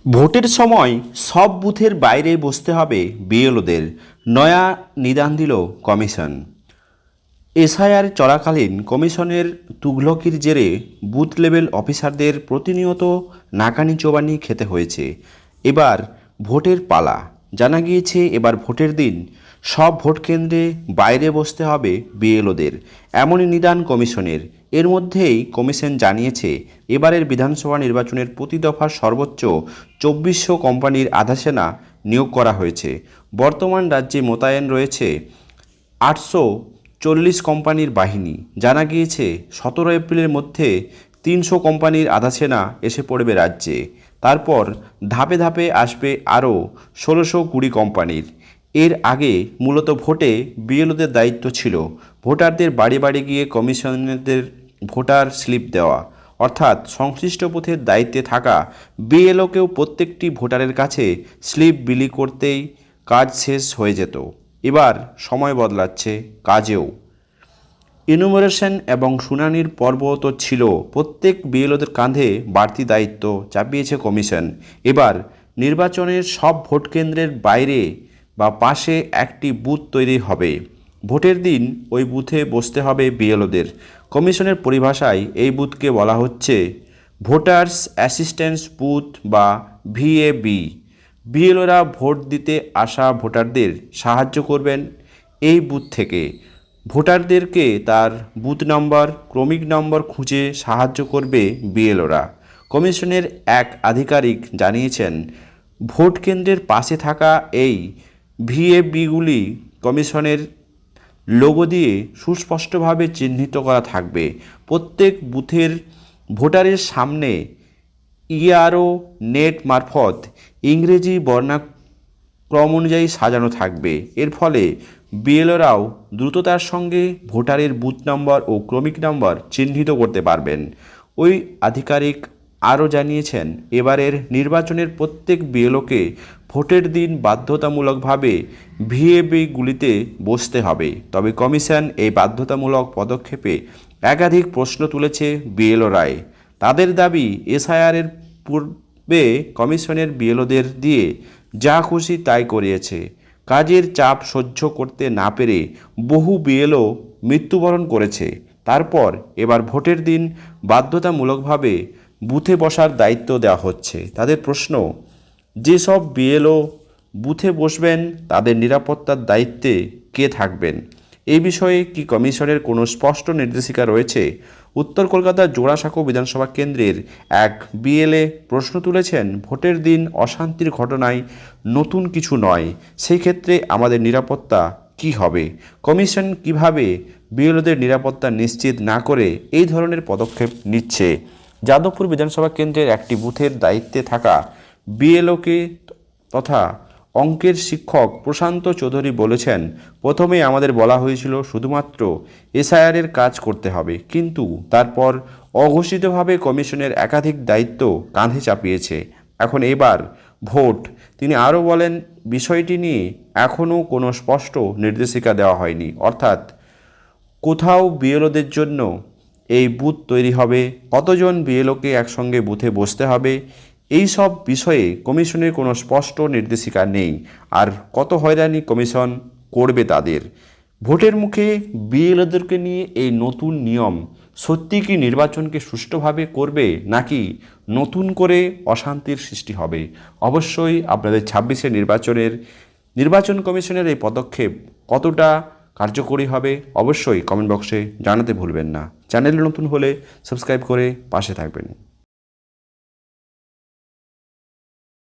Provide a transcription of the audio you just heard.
ভোটের সময় সব বুথের বাইরে বসতে হবে বিএলওদের, নয়া নিদান দিল কমিশন। এসআইআর চলাকালীন কমিশনের তুঘলকির জেরে বুথ লেভেল অফিসারদের প্রতিনিয়ত নাকানি চোবানি খেতে হয়েছে। এবার ভোটের পালা। জানা গিয়েছে এবার ভোটের দিন সব ভোট কেন্দ্রে বাইরে বসতে হবে বিএলওদের, এমনই নিদান কমিশনের। এর মধ্যেই কমিশন জানিয়েছে এবারের বিধানসভা নির্বাচনের প্রতি দফার সর্বোচ্চ 2400 কোম্পানির আধা সেনা নিয়োগ করা হয়েছে। বর্তমান রাজ্যে মোতায়েন রয়েছে 840 কোম্পানির বাহিনী। জানা গিয়েছে 17 এপ্রিলের মধ্যে 300 কোম্পানির আধা সেনা এসে পড়বে রাজ্যে। তারপর ধাপে ধাপে আসবে আরও 1620 কোম্পানির। এর আগে মূলত ভোটে বিএলওদের দায়িত্ব ছিল ভোটারদের বাড়ি বাড়ি গিয়ে কমিশনারদের ভোটার স্লিপ দেওয়া, অর্থাৎ সংশ্লিষ্ট বুথের দায়িত্বে থাকা বিএলওকেও প্রত্যেকটি ভোটারের কাছে স্লিপ বিলি করতেই কাজ শেষ হয়ে যেত। এবার সময় বদলাচ্ছে কাজেও। ইনুমারেশন এবং শুনানির পর্ব তো ছিল, প্রত্যেক বিএলওদের কাঁধে বাড়তি দায়িত্ব চাপিয়েছে কমিশন। এবার নির্বাচনের সব ভোট কেন্দ্রের বাইরে বা পাশে একটি বুথ তৈরি হবে। ভোটের দিন ওই বুথে বসতে হবে বিএলওদের। কমিশনের পরিভাষায় এই বুথকে বলা হচ্ছে ভোটার্স অ্যাসিস্ট্যান্স বুথ বা ভিএবি। বিএলওরা ভোট দিতে আসা ভোটারদের সাহায্য করবেন এই বুথ থেকে। ভোটারদেরকে তার বুথ নম্বর, ক্রমিক নম্বর খুঁজে সাহায্য করবে বিএলওরা। কমিশনের এক আধিকারিক জানিয়েছেন ভোট কেন্দ্রের পাশে থাকা এই ভিএবিগুলি কমিশনের লোগো দিয়ে সুস্পষ্টভাবে চিহ্নিত করা থাকবে। প্রত্যেক বুথের ভোটারের সামনে ইআরও নেট মারফত ইংরেজি বর্ণাক্রম অনুযায়ী সাজানো থাকবে। এর ফলে বিএলওরাও দ্রুততার সঙ্গে ভোটারের বুথ নম্বর ও ক্রমিক নম্বর চিহ্নিত করতে পারবেন। ওই আধিকারিক আরও জানিয়েছেন এবারের নির্বাচনের প্রত্যেক বিএলওকে ভোটের দিন বাধ্যতামূলকভাবে ভিএবিগুলিতে বসতে হবে। তবে কমিশন এই বাধ্যতামূলক পদক্ষেপে একাধিক প্রশ্ন তুলেছে বিএলওরায়। তাদের দাবি এসআইআরের পূর্বে কমিশনের বিএলওদের দিয়ে যা খুশি তাই করিয়েছে। কাজের চাপ সহ্য করতে না পেরে বহু বিএলও মৃত্যুবরণ করেছে। তারপর এবার ভোটের দিন বাধ্যতামূলকভাবে বুথে বসার দায়িত্ব দেওয়া হচ্ছে। তাদের প্রশ্ন, যেসব বিএলও বুথে বসবেন তাদের নিরাপত্তার দায়িত্বে কে থাকবেন? এই বিষয়ে কি কমিশনের কোনো স্পষ্ট নির্দেশিকা রয়েছে? উত্তর কলকাতার জোড়াসাঁকো বিধানসভা কেন্দ্রের এক বিএলএ প্রশ্ন তুলেছেন, ভোটের দিন অশান্তির ঘটনায় নতুন কিছু নয়, সেই ক্ষেত্রে আমাদের নিরাপত্তা কি হবে? কমিশন কিভাবে বিএলওদের নিরাপত্তা নিশ্চিত না করে এই ধরনের পদক্ষেপ নিচ্ছে? যাদবপুর বিধানসভা কেন্দ্রের একটি বুথের দায়িত্বে থাকা বিএলওকে তথা অঙ্কের শিক্ষক প্রশান্ত চৌধুরী বলেছেন, প্রথমে আমাদের বলা হয়েছিল শুধুমাত্র এসআইআরের কাজ করতে হবে, কিন্তু তারপর অঘোষিতভাবে কমিশনের একাধিক দায়িত্ব কাঁধে চাপিয়েছে। এখন এবার ভোট। তিনি আরও বলেন, বিষয়টি নিয়ে এখনও কোনো স্পষ্ট নির্দেশিকা দেওয়া হয়নি, অর্থাৎ কোথাও বিএলওদের জন্য এই বুথ তৈরি হবে, কতজন বিএলওকে একসঙ্গে বুথে বসতে হবে, এই সব বিষয়ে কমিশনের কোনো স্পষ্ট নির্দেশিকা নেই। আর কত হয়রানি কমিশন করবে তাদের। ভোটের মুখে বিএলওদেরকে নিয়ে এই নতুন নিয়ম সত্যি কি নির্বাচনকে সুষ্ঠুভাবে করবে, নাকি নতুন করে অশান্তির সৃষ্টি হবে? অবশ্যই আপনাদের 26-এর নির্বাচন কমিশনের এই পদক্ষেপ কতটা কার্যকরী হবে অবশ্যই কমেন্ট বক্সে জানাতে ভুলবেন না। চ্যানেলে নতুন হলে সাবস্ক্রাইব করে পাশে থাকবেন।